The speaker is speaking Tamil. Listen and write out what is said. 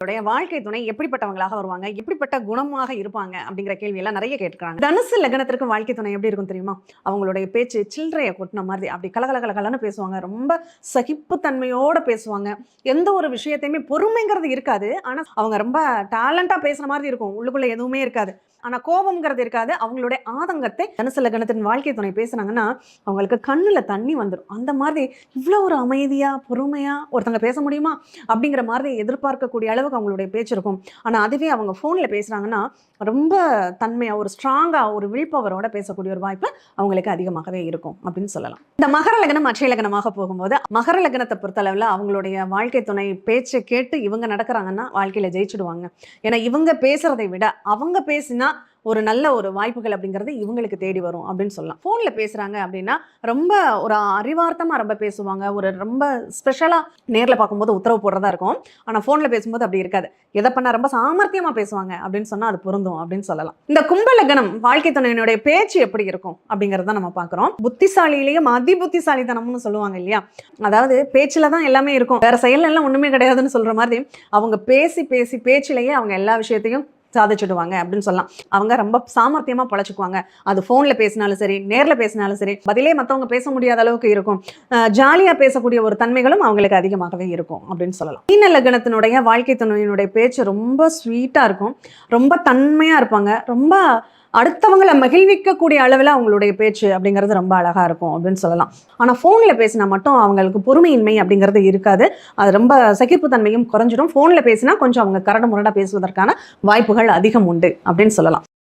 வாழ்க்கை துணை எப்படிப்பட்டவங்களாக வருவாங்க, எப்படிப்பட்ட குணமாக இருப்பாங்க அப்படிங்கிற கேள்வியெல்லாம் நிறைய கேட்டுக்கிறாங்க. தனுசு லக்னத்திற்கு வாழ்க்கை துணை எப்படி இருக்கும் தெரியுமா? அவங்களுடைய பேச்சு சில்லறைய கொட்டின மாதிரி அப்படி கலகலன்னு பேசுவாங்க. ரொம்ப சகிப்புத்தன்மையோட பேசுவாங்க. எந்த ஒரு விஷயத்தையுமே பொறுமைங்கிறது இருக்காது. ஆனா அவங்க ரொம்ப டேலண்டா பேசுற மாதிரி இருக்கும். உள்ளுக்குள்ள எதுவுமே இருக்காது. ஆனா கோபம்ங்கிறது இருக்காது. அவங்களுடைய ஆதங்கத்தை தனுசு லக்னத்தின் வாழ்க்கை துணை பேசுனாங்கன்னா அவங்களுக்கு கண்ணுல தண்ணி வந்துடும். அந்த மாதிரி இவ்வளவு ஒரு அமைதியா பொறுமையா ஒருத்தங்க பேச முடியுமா அப்படிங்கிற மாதிரி எதிர்பார்க்கக்கூடிய அளவுக்கு அவங்களுடைய பேச்சு இருக்கும். ஆனா அதுவே அவங்க போன்ல பேசுறாங்கன்னா ரொம்ப தன்மையா ஒரு ஸ்ட்ராங்கா ஒரு வில் பவரோட பேசக்கூடிய ஒரு வாய்ப்பு அவங்களுக்கு அதிகமாகவே இருக்கும் அப்படின்னு சொல்லலாம். இந்த மகர லக்னம் அட்சய லக்னமாக போகும்போது மகர லக்னத்தை பொறுத்தளவுல அவங்களுடைய வாழ்க்கை துணை பேச்சை கேட்டு இவங்க நடக்கிறாங்கன்னா வாழ்க்கையில ஜெயிச்சிடுவாங்க. ஏன்னா இவங்க பேசுறதை விட அவங்க பேசினா ஒரு நல்ல ஒரு வாய்ப்புகள் அப்படிங்கிறது இவங்களுக்கு தேடி வரும் அப்படின்னு சொல்லலாம். ஃபோனில் பேசுகிறாங்க அப்படின்னா ரொம்ப ஒரு அறிவார்த்தமாக ரொம்ப பேசுவாங்க. ஒரு ரொம்ப ஸ்பெஷலாக நேரில் பார்க்கும்போது உத்தரவு போடுறதா இருக்கும். ஆனால் ஃபோனில் பேசும்போது அப்படி இருக்காது. எதை பண்ணால் ரொம்ப சாமர்த்தியமாக பேசுவாங்க அப்படின்னு சொன்னால் அது பொருந்தும் அப்படின்னு சொல்லலாம். இந்த கும்பலக்னம் வாழ்க்கை துணையினுடைய பேச்சு எப்படி இருக்கும் அப்படிங்கிறத நம்ம பார்க்குறோம். புத்திசாலியிலேயே அதி புத்திசாலித்தனம்னு சொல்லுவாங்க இல்லையா? அதாவது பேச்சில் தான் எல்லாமே இருக்கும், வேற செயல் எல்லாம் ஒன்றுமே கிடையாதுன்னு சொல்கிற மாதிரி அவங்க பேசி பேசி பேச்சிலேயே அவங்க எல்லா விஷயத்தையும் சாதிச்சுடுவாங்க அப்படின்னு சொல்லலாம். அவங்க ரொம்ப சாமர்த்தியமா பழச்சுக்குவாங்க. அது போன்ல பேசினாலும் சரி, நேர்ல பேசினாலும் சரி, பதிலே மற்றவங்க பேச முடியாத அளவுக்கு இருக்கும். ஜாலியா பேசக்கூடிய ஒரு தன்மைகளும் அவங்களுக்கு அதிகமாகவே இருக்கும் அப்படின்னு சொல்லலாம். மீன லக்னத்தினுடைய வாழ்க்கை துணையினுடைய பேச்சு ரொம்ப ஸ்வீட்டா இருக்கும். ரொம்ப தன்மையா இருப்பாங்க. ரொம்ப அடுத்தவங்களை மகிழ்விக்கக்கூடிய அளவில் அவங்களுடைய பேச்சு அப்படிங்கிறது ரொம்ப அழகா இருக்கும் அப்படின்னு சொல்லலாம். ஆனால் ஃபோனில் பேசினா மட்டும் அவங்களுக்கு பொறுமையின்மை அப்படிங்கிறது இருக்காது. அது ரொம்ப சகிப்புத்தன்மையும் குறைஞ்சிடும். ஃபோனில் பேசினா கொஞ்சம் அவங்க கரடு முரடாக பேசுவதற்கான வாய்ப்புகள் அதிகம் உண்டு அப்படின்னு சொல்லலாம்.